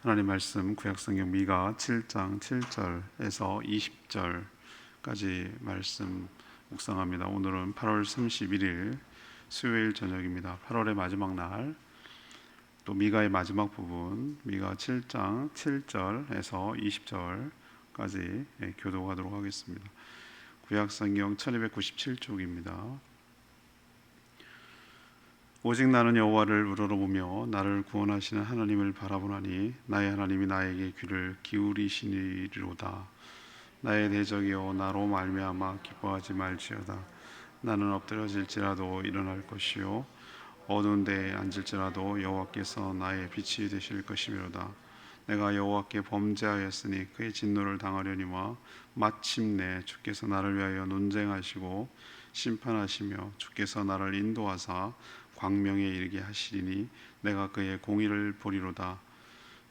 하나님 말씀 구약성경 미가 7장 7절에서 20절까지 말씀 묵상합니다. 오늘은 8월 31일 수요일 저녁입니다. 8월의 마지막 날, 또 미가의 마지막 부분, 미가 7장 7절에서 20절까지 교독하도록 하겠습니다. 구약성경 1297쪽입니다. 오직 나는 여호와를 우러러보며 나를 구원하시는 하나님을 바라보나니 나의 하나님이 나에게 귀를 기울이시니로다. 나의 대적이여 나로 말미암아 기뻐하지 말지어다. 나는 엎드러질지라도 일어날 것이요 어두운 데에 앉을지라도 여호와께서 나의 빛이 되실 것이미로다. 내가 여호와께 범죄하였으니 그의 진노를 당하려니와 마침내 주께서 나를 위하여 논쟁하시고 심판하시며 주께서 나를 인도하사 광명에 이르게 하시리니 내가 그의 공의를 보리로다.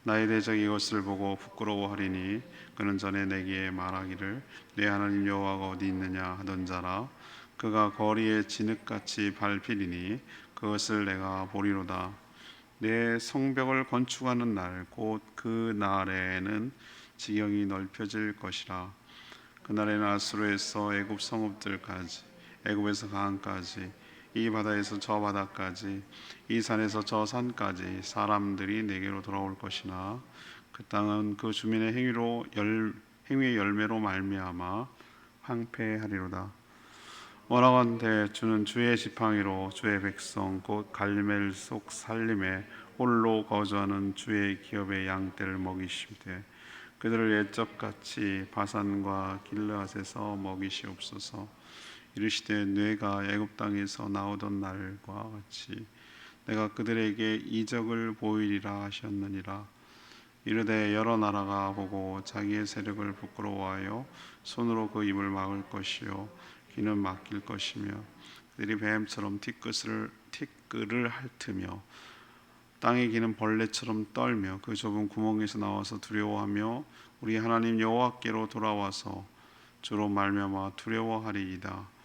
나의 대적이 이것을 보고 부끄러워하리니 그는 전에 내게 말하기를 내 하나님 여호와가 어디 있느냐 하던 자라. 그가 거리에 진흙같이 밟히리니 그것을 내가 보리로다. 내 성벽을 건축하는 날 곧 그 날에는 지경이 넓혀질 것이라. 그날에는 아수르에서 애굽 성읍들까지, 애굽에서 강까지, 이 바다에서 저 바다까지, 이 산에서 저 산까지 사람들이 내게로 돌아올 것이나 그 땅은 그 주민의 행위의 열매로 말미암아 황폐하리로다. 원하건대 주는 주의 지팡이로 주의 백성 곧 갈멜 속 살림에 홀로 거주하는 주의 기업의 양떼를 먹이시되 그들을 옛적같이 바산과 길르앗에서 먹이시옵소서. 이르시되 뇌가 애굽 땅에서 나오던 날과 같이 내가 그들에게 이적을 보이리라 하셨느니라. 이르되 여러 나라가 보고 자기의 세력을 부끄러워하여 손으로 그 입을 막을 것이요 귀는 막힐 것이며 그들이 뱀처럼 티끌을 핥으며 땅에 기는 벌레처럼 떨며 그 좁은 구멍에서 나와서 두려워하며 우리 하나님 여호와께로 돌아와서 주로 말미암아 두려워하리이다.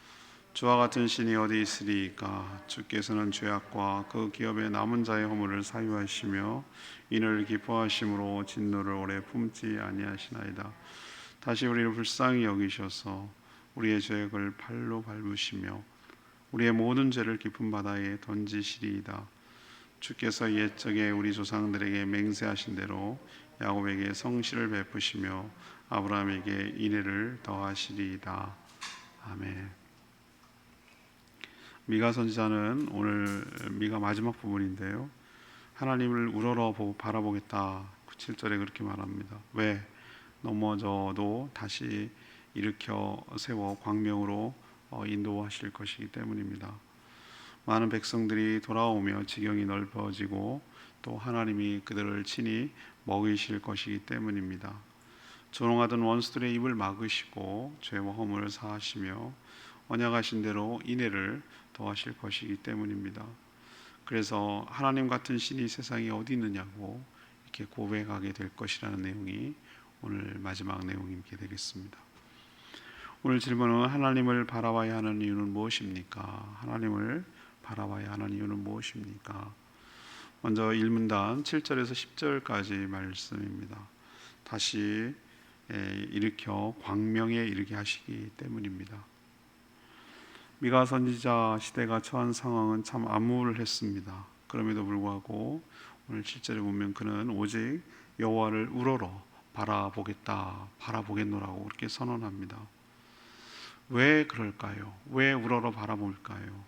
주와 같은 신이 어디 있으리이까? 주께서는 죄악과 그 기업의 남은 자의 허물을 사유하시며 이를 기뻐하심으로 진노를 오래 품지 아니하시나이다. 다시 우리를 불쌍히 여기셔서 우리의 죄악을 팔로 밟으시며 우리의 모든 죄를 깊은 바다에 던지시리이다. 주께서 옛적에 우리 조상들에게 맹세하신 대로 야곱에게 성실을 베푸시며 아브라함에게 인애를 더하시리이다. 아멘. 미가 선지자는 오늘 미가 마지막 부분인데요, 하나님을 우러러 바라보겠다 7절에 그렇게 말합니다. 왜? 넘어져도 다시 일으켜 세워 광명으로 인도하실 것이기 때문입니다. 많은 백성들이 돌아오며 지경이 넓어지고 또 하나님이 그들을 친히 먹이실 것이기 때문입니다. 조롱하던 원수들의 입을 막으시고 죄와 허물을 사하시며 언약하신 대로 인애를 더하실 것이기 때문입니다. 그래서 하나님 같은 신이 세상에 어디 있느냐고 이렇게 고백하게 될 것이라는 내용이 오늘 마지막 내용이게 되겠습니다. 오늘 질문은 하나님을 바라봐야 하는 이유는 무엇입니까? 하나님을 바라봐야 하는 이유는 무엇입니까? 먼저 1문단 7절에서 10절까지 말씀입니다. 다시 일으켜 광명에 이르게 하시기 때문입니다. 미가 선지자 시대가 처한 상황은 참 암울했습니다. 그럼에도 불구하고 오늘 7절에 보면 그는 오직 여호와를 우러러 바라보겠노라고 그렇게 선언합니다. 왜 그럴까요? 왜 우러러 바라볼까요?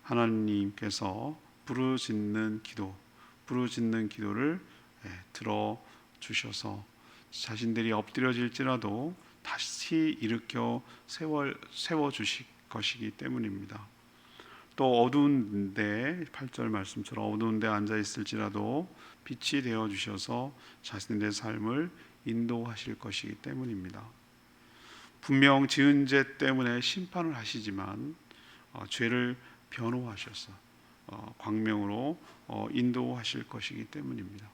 하나님께서 부르짖는 기도를 들어주셔서 자신들이 엎드려질지라도 다시 일으켜 세워주실 것이기 때문입니다. 또 어두운 데 8절 말씀처럼 어두운 데 앉아있을지라도 빛이 되어주셔서 자신들의 삶을 인도하실 것이기 때문입니다. 분명 지은 죄 때문에 심판을 하시지만 죄를 변호하셔서 광명으로 인도하실 것이기 때문입니다.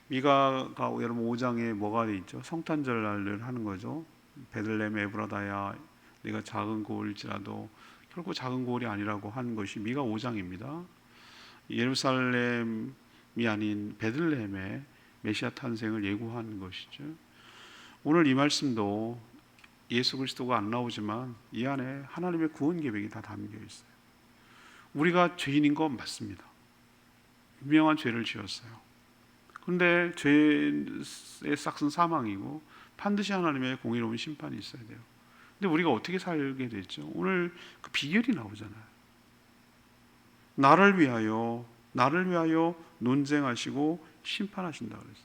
미가가 여러분 5장에 뭐가 돼 있죠? 성탄절날을 하는 거죠. 베들레헴 에브라다야 네가 작은 고울일지라도, 결코 작은 고울이 아니라고 한 것이 미가 5장입니다. 예루살렘이 아닌 베들레헴에 메시아 탄생을 예고한 것이죠. 오늘 이 말씀도 예수 그리스도가 안 나오지만 이 안에 하나님의 구원 계획이 다 담겨 있어요. 우리가 죄인인 건 맞습니다. 분명한 죄를 지었어요. 그런데 죄의 싹은 사망이고 반드시 하나님의 공의로운 심판이 있어야 돼요. 근데 우리가 어떻게 살게 됐죠? 오늘 그 비결이 나오잖아요. 나를 위하여 논쟁하시고 심판하신다 그랬어요.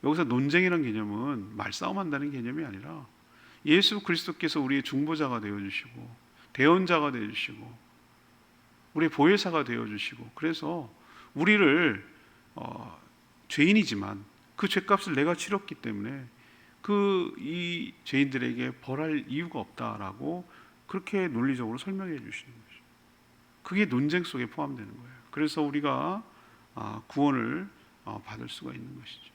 여기서 논쟁이라는 개념은 말싸움한다는 개념이 아니라 예수 그리스도께서 우리의 중보자가 되어주시고 대언자가 되어주시고 우리의 보혜사가 되어주시고, 그래서 우리를 죄인이지만 그 죄값을 내가 치렀기 때문에 이 죄인들에게 벌할 이유가 없다라고 그렇게 논리적으로 설명해 주시는 거죠. 그게 논쟁 속에 포함되는 거예요. 그래서 우리가 구원을 받을 수가 있는 것이죠.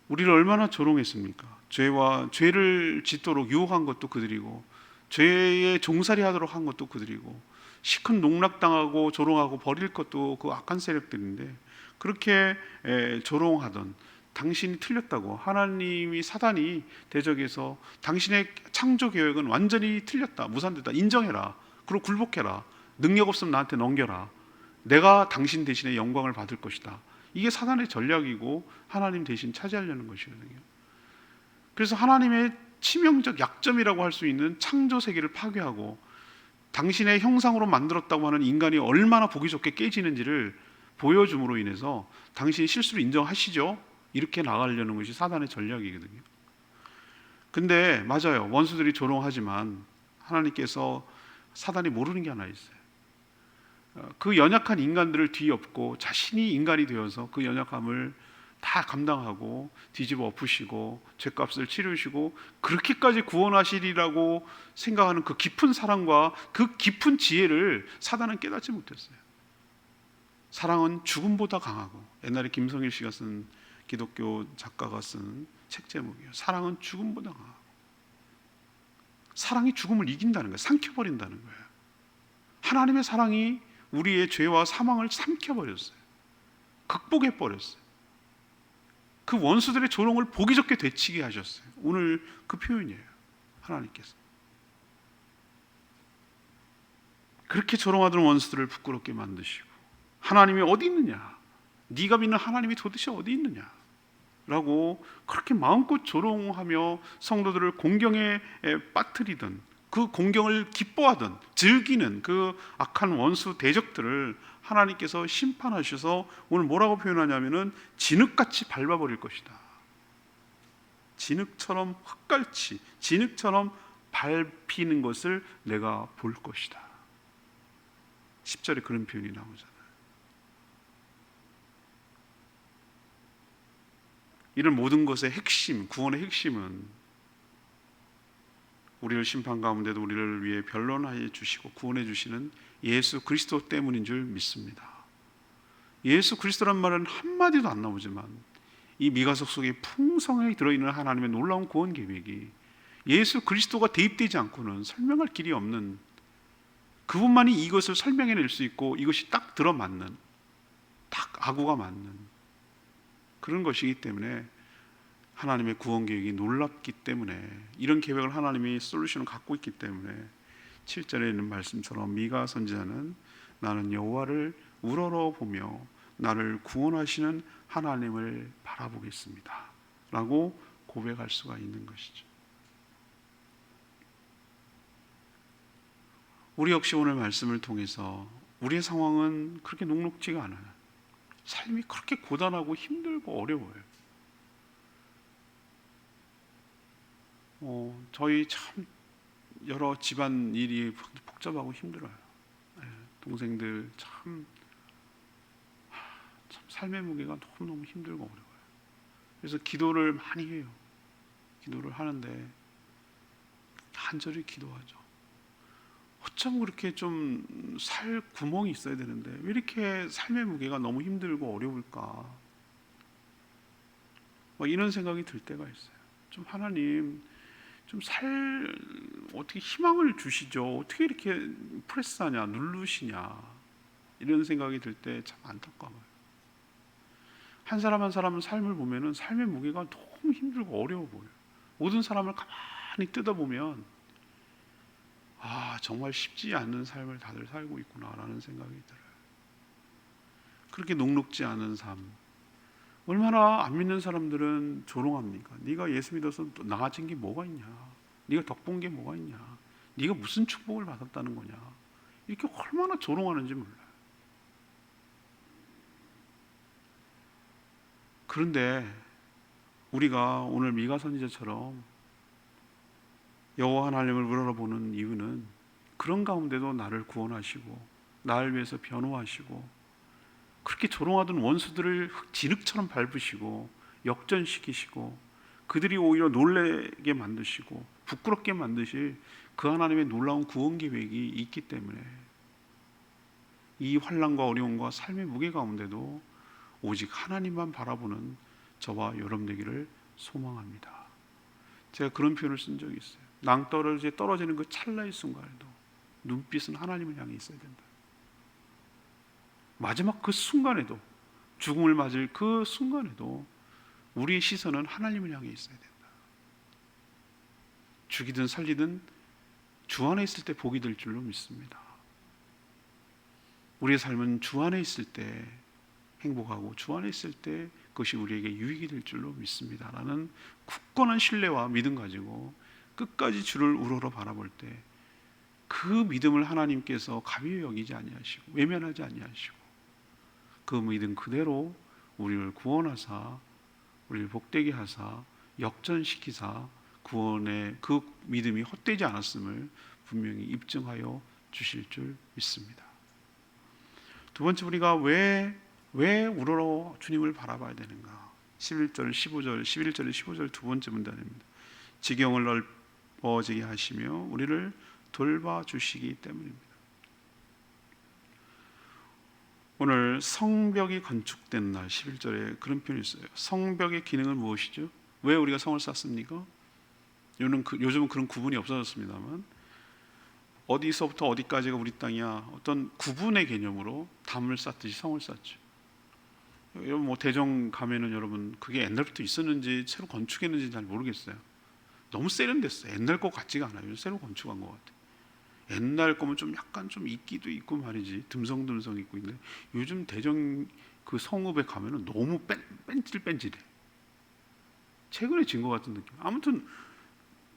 우리를 얼마나 조롱했습니까? 죄를 짓도록 유혹한 것도 그들이고 죄에 종살이 하도록 한 것도 그들이고 시큰 농락당하고 조롱하고 버릴 것도 그 악한 세력들인데, 그렇게 조롱하던 당신이 틀렸다고 하나님이 사단이 대적해서 당신의 창조 계획은 완전히 틀렸다, 무산됐다, 인정해라, 그리고 굴복해라, 능력 없으면 나한테 넘겨라, 내가 당신 대신에 영광을 받을 것이다. 이게 사단의 전략이고 하나님 대신 차지하려는 것이거든요. 그래서 하나님의 치명적 약점이라고 할 수 있는 창조 세계를 파괴하고 당신의 형상으로 만들었다고 하는 인간이 얼마나 보기 좋게 깨지는지를 보여줌으로 인해서 당신이 실수를 인정하시죠? 이렇게 나가려는 것이 사단의 전략이거든요. 근데 맞아요, 원수들이 조롱하지만 하나님께서 사단이 모르는 게 하나 있어요. 그 연약한 인간들을 뒤엎고 자신이 인간이 되어서 그 연약함을 다 감당하고 뒤집어 엎으시고 죄값을 치르시고 그렇게까지 구원하시리라고 생각하는 그 깊은 사랑과 그 깊은 지혜를 사단은 깨닫지 못했어요. 사랑은 죽음보다 강하고, 옛날에 김성일 씨가 쓴, 기독교 작가가 쓴 책 제목이에요. 사랑은 죽음보다 강하고. 사랑이 죽음을 이긴다는 거예요. 삼켜버린다는 거예요. 하나님의 사랑이 우리의 죄와 사망을 삼켜버렸어요. 극복해버렸어요. 그 원수들의 조롱을 보기 좋게 되치게 하셨어요. 오늘 그 표현이에요. 하나님께서 그렇게 조롱하던 원수들을 부끄럽게 만드시고, 하나님이 어디 있느냐, 네가 믿는 하나님이 도대체 어디 있느냐 라고 그렇게 마음껏 조롱하며 성도들을 공경에 빠뜨리던, 그 공경을 기뻐하던 즐기는 그 악한 원수 대적들을 하나님께서 심판하셔서 오늘 뭐라고 표현하냐면은 진흙같이 밟아버릴 것이다. 진흙처럼 흙같이, 진흙처럼 밟히는 것을 내가 볼 것이다. 10절에 그런 표현이 나오잖아요. 이런 모든 것의 핵심, 구원의 핵심은 우리를 심판 가운데도 우리를 위해 변론하여 주시고 구원해 주시는 예수 그리스도 때문인 줄 믿습니다. 예수 그리스도란 말은 한마디도 안 나오지만 이 미가석 속에 풍성하게 들어있는 하나님의 놀라운 구원 계획이 예수 그리스도가 대입되지 않고는 설명할 길이 없는, 그분만이 이것을 설명해낼 수 있고 이것이 딱 들어맞는, 딱 아구가 맞는 그런 것이기 때문에 하나님의 구원 계획이 놀랍기 때문에, 이런 계획을 하나님이 솔루션을 갖고 있기 때문에 7절에 있는 말씀처럼 미가 선지자는 나는 여호와를 우러러 보며 나를 구원하시는 하나님을 바라보겠습니다 라고 고백할 수가 있는 것이죠. 우리 역시 오늘 말씀을 통해서 우리의 상황은 그렇게 녹록지가 않아요. 삶이 그렇게 고단하고 힘들고 어려워요. 저희 참 여러 집안 일이 복잡하고 힘들어요. 동생들 참 삶의 무게가 너무너무 힘들고 어려워요. 그래서 기도를 많이 해요. 기도를 하는데 간절히 기도하죠. 어쩜 그렇게 좀 살 구멍이 있어야 되는데 왜 이렇게 삶의 무게가 너무 힘들고 어려울까, 이런 생각이 들 때가 있어요. 좀 하나님 좀 어떻게 희망을 주시죠? 어떻게 이렇게 프레스하냐, 누르시냐, 이런 생각이 들 때 참 안타까워요. 한 사람 한 사람 삶을 보면은 삶의 무게가 너무 힘들고 어려워 보여요. 모든 사람을 가만히 뜯어보면 정말 쉽지 않은 삶을 다들 살고 있구나라는 생각이 들어요. 그렇게 녹록지 않은 삶. 얼마나 안 믿는 사람들은 조롱합니까? 네가 예수 믿어서 나아진 게 뭐가 있냐? 네가 덕본 게 뭐가 있냐? 네가 무슨 축복을 받았다는 거냐? 이렇게 얼마나 조롱하는지 몰라요. 그런데 우리가 오늘 미가 선지자처럼 여호와 하나님을 우러러보는 이유는 그런 가운데도 나를 구원하시고 나를 위해서 변호하시고 그렇게 조롱하던 원수들을 진흙처럼 밟으시고 역전시키시고 그들이 오히려 놀라게 만드시고 부끄럽게 만드실 그 하나님의 놀라운 구원 계획이 있기 때문에 이 환난과 어려움과 삶의 무게 가운데도 오직 하나님만 바라보는 저와 여러분 되기를 소망합니다. 제가 그런 표현을 쓴 적이 있어요. 낭떠러지에 떨어지는 그 찰나의 순간에도 눈빛은 하나님을 향해 있어야 된다. 마지막 그 순간에도, 죽음을 맞을 그 순간에도 우리의 시선은 하나님을 향해 있어야 된다. 죽이든 살리든 주 안에 있을 때 복이 될 줄로 믿습니다. 우리의 삶은 주 안에 있을 때 행복하고 주 안에 있을 때 그것이 우리에게 유익이 될 줄로 믿습니다 라는 굳건한 신뢰와 믿음 가지고 끝까지 주를 우러러 바라볼 때 그 믿음을 하나님께서 가벼이 여기지 아니하시고 외면하지 아니하시고 그 믿음 그대로 우리를 구원하사 우리를 복되게 하사 역전시키사 구원의 그 믿음이 헛되지 않았음을 분명히 입증하여 주실 줄 믿습니다. 두 번째, 우리가 왜 우러러 주님을 바라봐야 되는가? 11절, 15절, 11절에 15절 두 번째 문단입니다. 지경을 넓어지게 하시며 우리를 돌봐주시기 때문입니다. 오늘 성벽이 건축된 날 11절에 그런 표현이 있어요. 성벽의 기능은 무엇이죠? 왜 우리가 성을 쌓습니까? 요즘은 그런 구분이 없어졌습니다만 어디서부터 어디까지가 우리 땅이야 어떤 구분의 개념으로 담을 쌓듯이 성을 쌓죠. 여러분 뭐 대정 가면은 여러분 그게 옛날부터 있었는지 새로 건축했는지 잘 모르겠어요. 너무 세련됐어요. 옛날 것 같지가 않아요. 새로 건축한 것 같아요. 옛날 거면 좀 약간 좀 있기도 있고 말이지 듬성듬성 있고 있는데 요즘 대정 그 성읍에 가면은 너무 뺀질뺀질해. 최근에 진 것 같은 느낌. 아무튼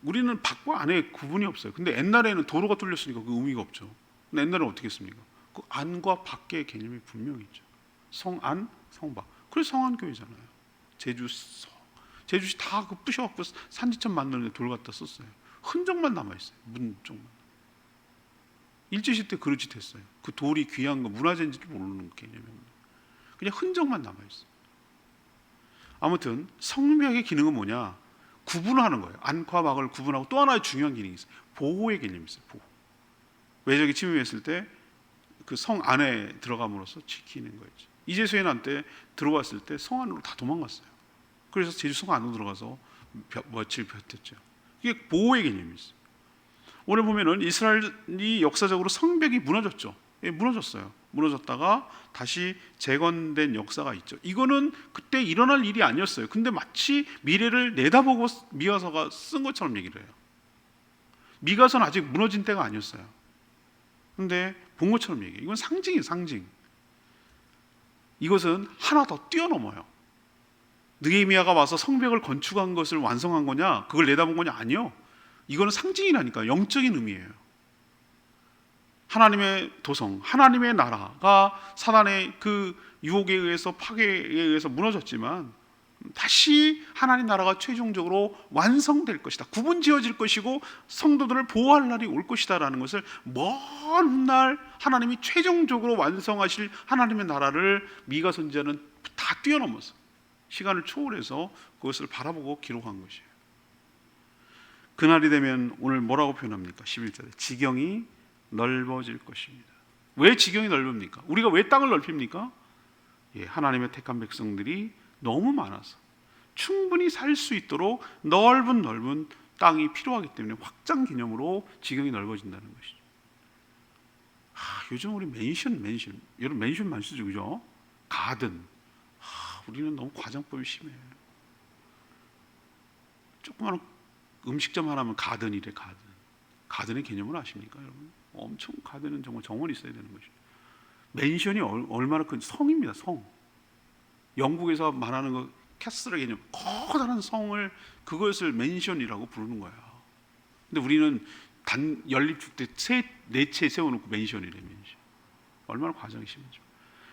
우리는 밖과 안에 구분이 없어요. 근데 옛날에는 도로가 뚫렸으니까 그 의미가 없죠. 근데 옛날에는 어떻게 했습니까? 그 안과 밖의 개념이 분명히 있죠. 성안, 성밖. 그래서 성안교회잖아요. 제주시 다 그 부셔갖고 산지천 만드는데 돌 갖다 썼어요. 흔적만 남아있어요. 문 쪽만. 일제시대 그릇이 됐어요. 그 돌이 귀한 거 문화재인지도 모르는 개념입니다. 그냥 흔적만 남아있어요. 아무튼 성벽의 기능은 뭐냐? 구분하는 거예요. 안과 밖을 구분하고 또 하나의 중요한 기능이 있어요. 보호의 개념이 있어요. 보호. 외적이 침입했을 때 그 성 안에 들어감으로써 지키는 거였죠. 이재수의 때 들어왔을 때 성 안으로 다 도망갔어요. 그래서 제주 성 안으로 들어가서 며칠 버텼죠. 이게 보호의 개념이 있어요. 오늘 보면은 이스라엘이 역사적으로 성벽이 무너졌죠. 무너졌어요. 무너졌다가 다시 재건된 역사가 있죠. 이거는 그때 일어날 일이 아니었어요. 근데 마치 미래를 내다보고 미가서가 쓴 것처럼 얘기를 해요. 미가서는 아직 무너진 때가 아니었어요. 근데 본 것처럼 얘기해요. 이건 상징이에요. 상징. 이것은 하나 더 뛰어넘어요. 느헤미야가 와서 성벽을 건축한 것을 완성한 거냐? 그걸 내다본 거냐? 아니요. 이거는 상징이라니까. 영적인 의미예요. 하나님의 도성, 하나님의 나라가 사단의 그 유혹에 의해서 파괴에 의해서 무너졌지만 다시 하나님 나라가 최종적으로 완성될 것이다. 구분 지어질 것이고 성도들을 보호할 날이 올 것이다 라는 것을 먼 훗날 하나님이 최종적으로 완성하실 하나님의 나라를 미가 선지자는 다 뛰어넘어서 시간을 초월해서 그것을 바라보고 기록한 것이에요. 그날이 되면 오늘 뭐라고 표현합니까? 11절에 지경이 넓어질 것입니다. 왜 지경이 넓습니까? 우리가 왜 땅을 넓힙니까? 하나님의 택한 백성들이 너무 많아서 충분히 살 수 있도록 넓은 땅이 필요하기 때문에 확장 개념으로 지경이 넓어진다는 것이죠. 요즘 우리 맨션 여러분 맨션 많이 쓰죠, 그죠? 가든 우리는 너무 과장법이 심해요. 조그마한 음식점 하나면 가든이래. 가든의 개념을 아십니까 여러분? 엄청 가든은 정말 정원이 있어야 되는 것이죠. 맨션이 얼마나 큰 성입니다. 성. 영국에서 말하는 거 캐슬의 개념, 커다란 성을, 그것을 맨션이라고 부르는 거야. 근데 우리는 연립주택 네 채 세워놓고 맨션이래. 맨션. 얼마나 과장이 심하죠.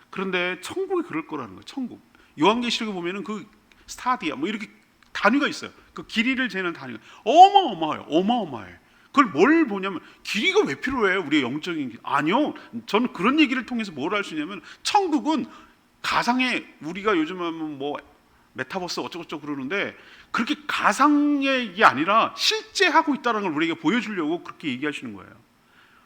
그런데 천국이 그럴 거라는 거예요. 천국. 요한계시록에 보면은 그 스타디아 뭐 이렇게 단위가 있어요. 그 길이를 재는 단위가 어마어마해요. 어마어마해. 그걸 뭘 보냐면, 길이가 왜 필요해? 우리의 영적인 길. 아니요. 저는 그런 얘기를 통해서 뭘 알 수 있냐면, 천국은 가상의, 우리가 요즘 하면 뭐 메타버스 어쩌고저쩌고 그러는데, 그렇게 가상의 게 아니라 실제 하고 있다는 걸 우리에게 보여주려고 그렇게 얘기하시는 거예요.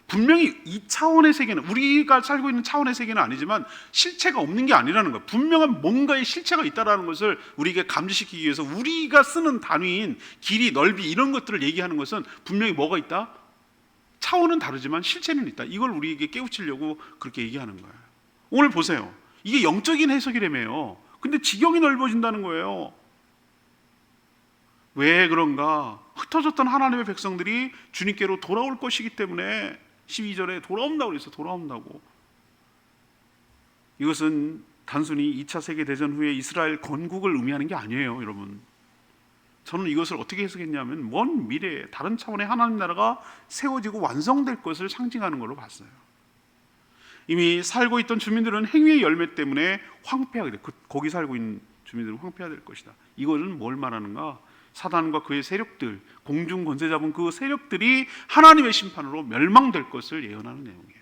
분명히 이 차원의 세계는, 우리가 살고 있는 차원의 세계는 아니지만 실체가 없는 게 아니라는 거예요. 분명한 뭔가의 실체가 있다는 것을 우리에게 감지시키기 위해서 우리가 쓰는 단위인 길이, 넓이 이런 것들을 얘기하는 것은 분명히 뭐가 있다? 차원은 다르지만 실체는 있다. 이걸 우리에게 깨우치려고 그렇게 얘기하는 거예요. 오늘 보세요. 이게 영적인 해석이라며요. 근데 지경이 넓어진다는 거예요. 왜 그런가? 흩어졌던 하나님의 백성들이 주님께로 돌아올 것이기 때문에 12절에 돌아온다고 그랬어요. 돌아온다고. 이것은 단순히 2차 세계대전 후에 이스라엘 건국을 의미하는 게 아니에요, 여러분. 저는 이것을 어떻게 해석했냐면, 먼 미래에 다른 차원의 하나님 나라가 세워지고 완성될 것을 상징하는 걸로 봤어요. 이미 살고 있던 주민들은 행위의 열매 때문에 황폐하게 돼. 거기 살고 있는 주민들은 황폐화될 것이다. 이거는 뭘 말하는가? 사단과 그의 세력들, 공중 권세 잡은 그 세력들이 하나님의 심판으로 멸망될 것을 예언하는 내용이에요.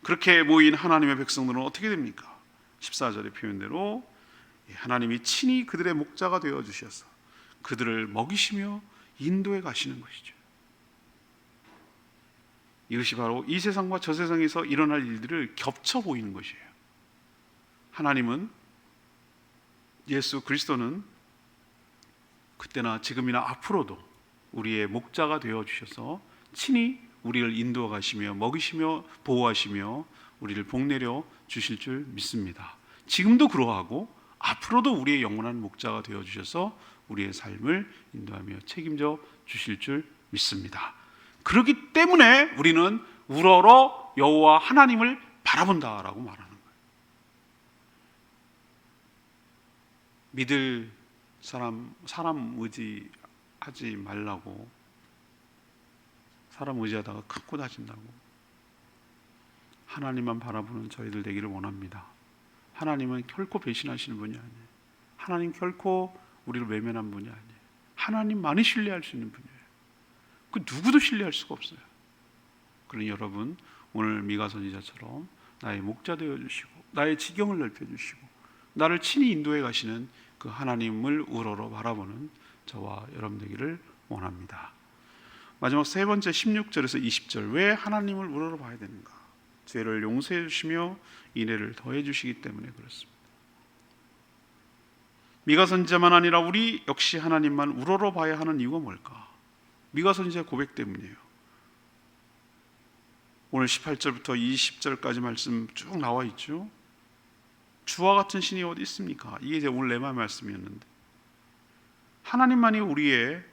그렇게 모인 하나님의 백성들은 어떻게 됩니까? 14절의 표현대로 하나님이 친히 그들의 목자가 되어 주셔서 그들을 먹이시며 인도해 가시는 것이죠. 이것이 바로 이 세상과 저 세상에서 일어날 일들을 겹쳐 보이는 것이에요. 하나님은, 예수 그리스도는 그때나 지금이나 앞으로도 우리의 목자가 되어 주셔서 친히 우리를 인도해 가시며 먹이시며 보호하시며 우리를 복내려 주실 줄 믿습니다. 지금도 그러하고 앞으로도 우리의 영원한 목자가 되어 주셔서 우리의 삶을 인도하며 책임져 주실 줄 믿습니다. 그렇기 때문에 우리는 우러러 여호와 하나님을 바라본다라고 말하는 거예요. 믿을 사람 의지하지 말라고. 사람 의지하다가 큰 코 다친다고. 하나님만 바라보는 저희들 되기를 원합니다. 하나님은 결코 배신하시는 분이 아니에요. 하나님 결코 우리를 외면한 분이 아니에요. 하나님만이 신뢰할 수 있는 분이에요. 그 누구도 신뢰할 수가 없어요. 그러니 여러분, 오늘 미가 선지자처럼 나의 목자 되어 주시고 나의 지경을 넓혀 주시고 나를 친히 인도해 가시는 그 하나님을 우러러 바라보는 저와 여러분 되기를 원합니다. 마지막 세 번째 16절에서 20절, 왜 하나님을 우러러 봐야 되는가? 죄를 용서해 주시며 인애를 더해 주시기 때문에 그렇습니다. 미가 선지자만 아니라 우리 역시 하나님만 우러러 봐야 하는 이유가 뭘까? 미가 선지자 고백 때문이에요. 오늘 18절부터 20절까지 말씀 쭉 나와 있죠. 주와 같은 신이 어디 있습니까? 이게 이제 오늘 레마 말씀이었는데, 하나님만이 우리의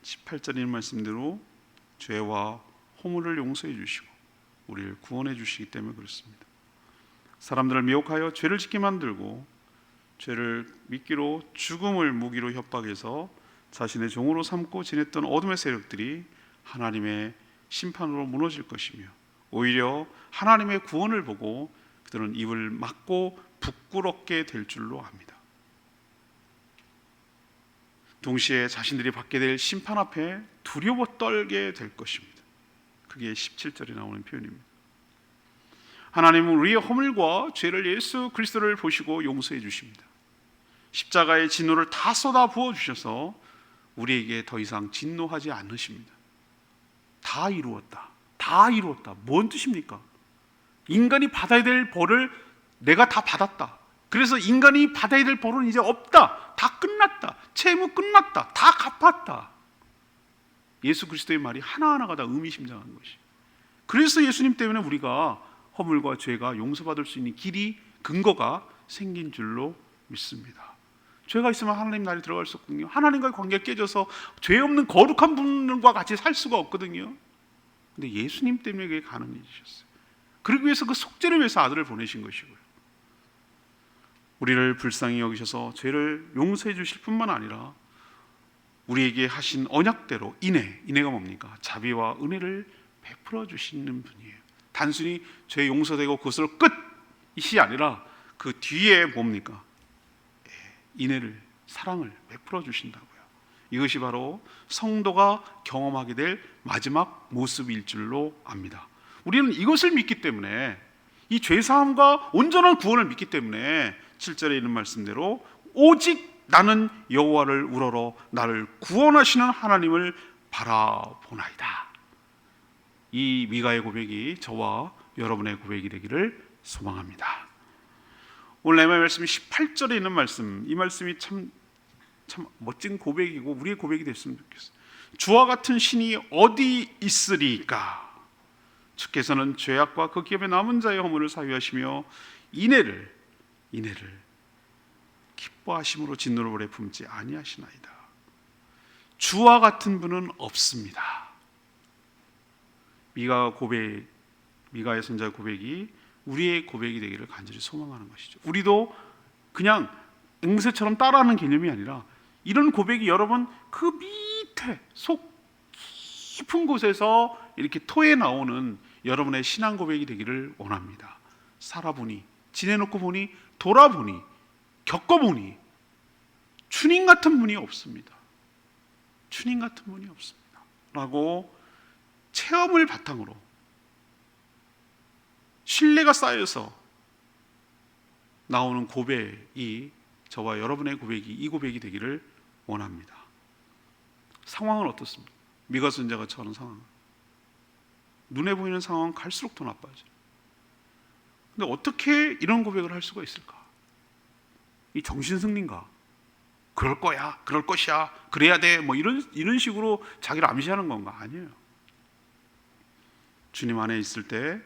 18절인 말씀대로 죄와 허물을 용서해 주시고 우리를 구원해 주시기 때문에 그렇습니다. 사람들을 미혹하여 죄를 짓게 만들고 죄를 미끼로 죽음을 무기로 협박해서 자신의 종으로 삼고 지냈던 어둠의 세력들이 하나님의 심판으로 무너질 것이며, 오히려 하나님의 구원을 보고 그들은 입을 막고 부끄럽게 될 줄로 압니다. 동시에 자신들이 받게 될 심판 앞에 두려워 떨게 될 것입니다. 그게 17절에 나오는 표현입니다. 하나님은 우리의 허물과 죄를 예수 그리스도를 보시고 용서해 주십니다. 십자가의 진노를 다 쏟아 부어 주셔서 우리에게 더 이상 진노하지 않으십니다. 다 이루었다. 다 이루었다. 뭔 뜻입니까? 인간이 받아야 될 벌을 내가 다 받았다. 그래서 인간이 받아야 될 벌은 이제 없다. 다 끝났다. 채무 끝났다. 다 갚았다. 예수 그리스도의 말이 하나하나가 다 의미심장한 것이. 그래서 예수님 때문에 우리가 허물과 죄가 용서받을 수 있는 길이, 근거가 생긴 줄로 믿습니다. 죄가 있으면 하나님 나라에 들어갈 수 없거든요. 하나님과의 관계가 깨져서 죄 없는 거룩한 분과 같이 살 수가 없거든요. 근데 예수님 때문에 그게 가능해지셨어요. 그러기 위해서 그 속죄를 위해서 아들을 보내신 것이고요. 우리를 불쌍히 여기셔서 죄를 용서해 주실 뿐만 아니라 우리에게 하신 언약대로 인애가 뭡니까? 자비와 은혜를 베풀어 주시는 분이에요. 단순히 죄 용서되고 그것으로 끝이 아니라 그 뒤에 뭡니까? 인애를, 사랑을 베풀어 주신다고요. 이것이 바로 성도가 경험하게 될 마지막 모습일 줄로 압니다. 우리는 이것을 믿기 때문에, 이 죄사함과 온전한 구원을 믿기 때문에 7절에 있는 말씀대로 오직 나는 여호와를 우러러 나를 구원하시는 하나님을 바라보나이다. 이 미가의 고백이 저와 여러분의 고백이 되기를 소망합니다. 오늘 내 말씀이 18절에 있는 말씀, 이 말씀이 참 멋진 고백이고 우리의 고백이 됐으면 좋겠어요. 주와 같은 신이 어디 있으리까? 주께서는 죄악과 그 기업에 남은 자의 허물을 사유하시며 인애를 기뻐하심으로 진노를 오래 품지 아니하시나이다. 주와 같은 분은 없습니다. 미가의 선자의 고백이 우리의 고백이 되기를 간절히 소망하는 것이죠. 우리도 그냥 앵무새처럼 따라하는 개념이 아니라 이런 고백이 여러분 그 밑에 속 깊은 곳에서 이렇게 토해 나오는 여러분의 신앙 고백이 되기를 원합니다. 살아보니, 지내놓고 보니, 돌아보니, 겪어보니 주님 같은 분이 없습니다. 주님 같은 분이 없습니다 라고 체험을 바탕으로 신뢰가 쌓여서 나오는 고백이 저와 여러분의 고백이 이 고백이 되기를 원합니다. 상황은 어떻습니까? 미가 선지자가 처하는 상황은 눈에 보이는 상황은 갈수록 더 나빠져요. 근데 어떻게 이런 고백을 할 수가 있을까? 이 정신승리인가? 그럴 거야, 그럴 것이야, 그래야 돼, 뭐 이런 식으로 자기를 암시하는 건가? 아니에요. 주님 안에 있을 때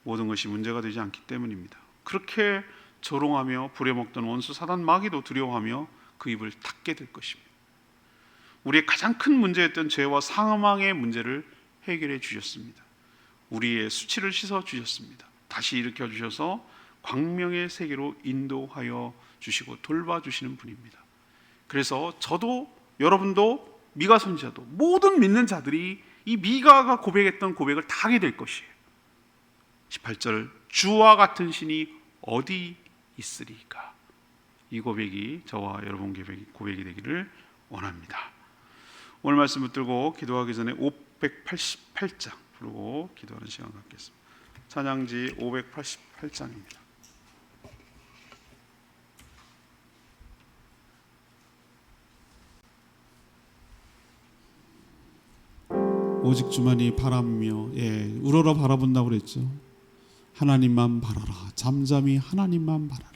모든 것이 문제가 되지 않기 때문입니다. 그렇게 조롱하며 부려먹던 원수 사단 마귀도 두려워하며 그 입을 닫게 될 것입니다. 우리의 가장 큰 문제였던 죄와 사망의 문제를 해결해 주셨습니다. 우리의 수치를 씻어 주셨습니다. 다시 일으켜 주셔서 광명의 세계로 인도하여 주시고 돌봐주시는 분입니다. 그래서 저도 여러분도 미가 선지자도 모든 믿는 자들이 이 미가가 고백했던 고백을 다 하게 될 것이에요. 18절 주와 같은 신이 어디 있으리까? 이 고백이 저와 여러분 고백이 되기를 원합니다. 오늘 말씀 붙들고 기도하기 전에 588장 부르고 기도하는 시간 갖겠습니다. 찬양지 588장입니다. 오직 주만이 바라며 우러러 바라본다고 그랬죠. 하나님만 바라라. 잠잠히 하나님만 바라라.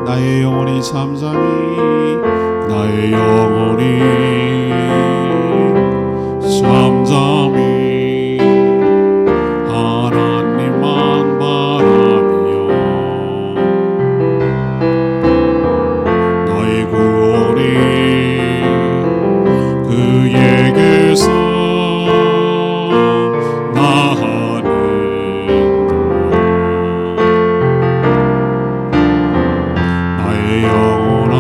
나의 영혼이 잠잠히 나의 영혼이 잠잠히 하나님만 바라며 나의 구원이 그에게서 나의 영혼아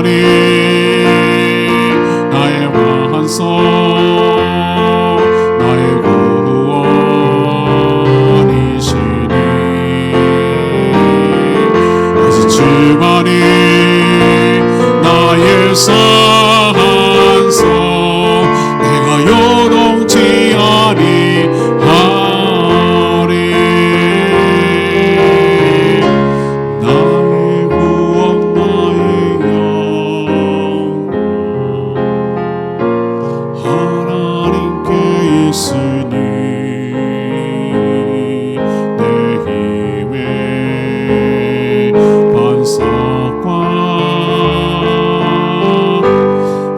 주만이 나의 완성 나의 구원이시니 오직 주만이 나의 산성 내가 요동치 아니하리 나의 구원 나의 영광 하나님께 있으니 내 힘의 반석과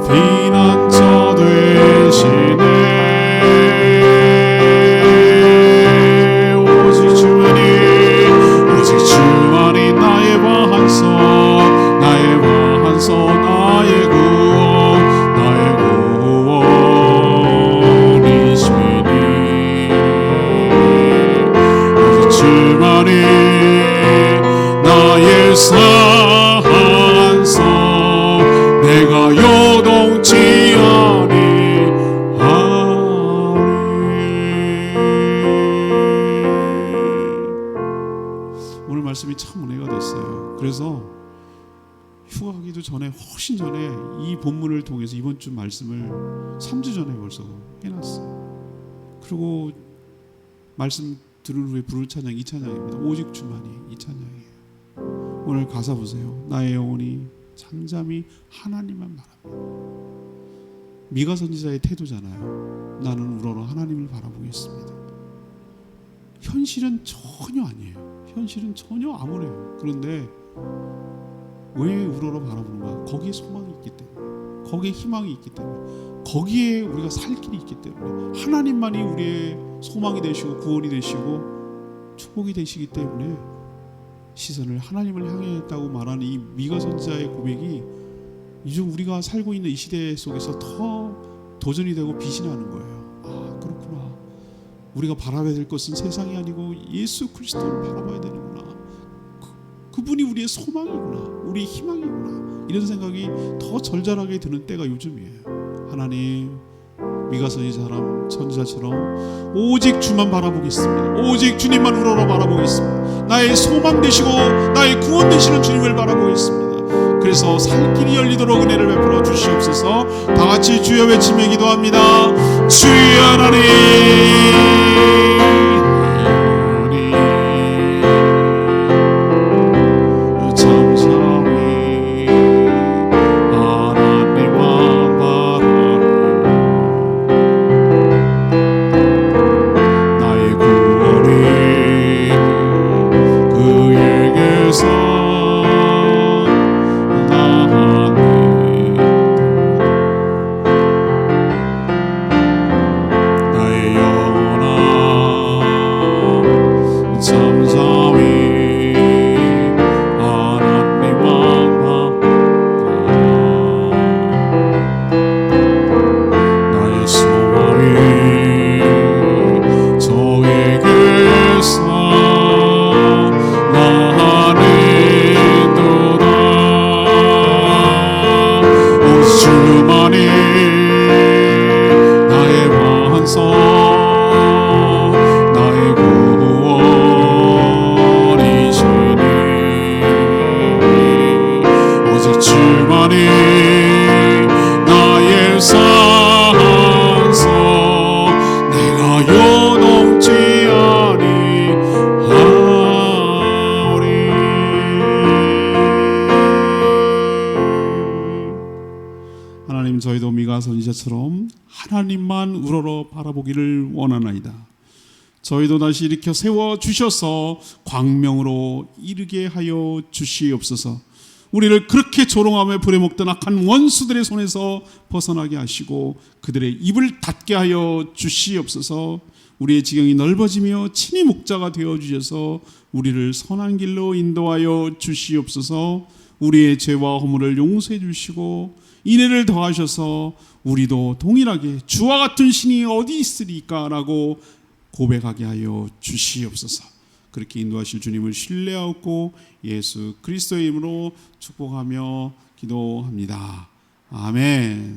피난처 되시네 오직 주만이 나의 반석 나의 반석 나의 구원이시니 오직 주만이 나의 산성 내가 요동치 아니하리 오늘 말씀이 참 은혜가 됐어요. 그래서 휴가 가기도 전에 훨씬 전에 이 본문을 통해서 이번 주 말씀을 3주 전에 벌써 해놨어요. 그리고 말씀 들은 후에 부를 찬양 이 찬양입니다. 오직 주만이 이 찬양이에요. 오늘 가사 보세요. 나의 영혼이 잠잠히 하나님만 바랍니다. 미가 선지자의 태도잖아요. 나는 우러러 하나님을 바라보겠습니다. 현실은 전혀 아니에요. 현실은 전혀 암울해요. 그런데 왜 우러러 바라보는가? 거기에 소망이 있기 때문에, 거기에 희망이 있기 때문에, 거기에 우리가 살 길이 있기 때문에, 하나님만이 우리의 소망이 되시고 구원이 되시고 축복이 되시기 때문에 시선을 하나님을 향해 했다고 말하는 이 미가 선지자의 고백이 요즘 우리가 살고 있는 이 시대 속에서 더 도전이 되고 빛이 나는 거예요. 아, 그렇구나. 우리가 바라봐야 될 것은 세상이 아니고 예수 그리스도를 바라봐야 되는구나. 그분이 우리의 소망이구나, 우리의 희망이구나. 이런 생각이 더 절절하게 드는 때가 요즘이에요. 하나님, 미가 선지자처럼 오직 주만 바라보겠습니다. 오직 주님만 우러러 바라보겠습니다. 나의 소망 되시고 나의 구원 되시는 주님을 바라보겠습니다. 그래서 살 길이 열리도록 은혜를 베풀어 주시옵소서. 다 같이 주여 외치며 기도합니다. 주여 하나님, 저희도 미가 선지자처럼 하나님만 우러러 바라보기를 원하나이다. 저희도 다시 일으켜 세워 주셔서 광명으로 이르게 하여 주시옵소서. 우리를 그렇게 조롱하며 부려먹던 악한 원수들의 손에서 벗어나게 하시고 그들의 입을 닫게 하여 주시옵소서. 우리의 지경이 넓어지며 친히 목자가 되어 주셔서 우리를 선한 길로 인도하여 주시옵소서. 우리의 죄와 허물을 용서해 주시고 인애를 더하셔서 우리도 동일하게 주와 같은 신이 어디 있으리까 라고 고백하게 하여 주시옵소서. 그렇게 인도하실 주님을 신뢰하고 예수 그리스도의 이름으로 축복하며 기도합니다. 아멘.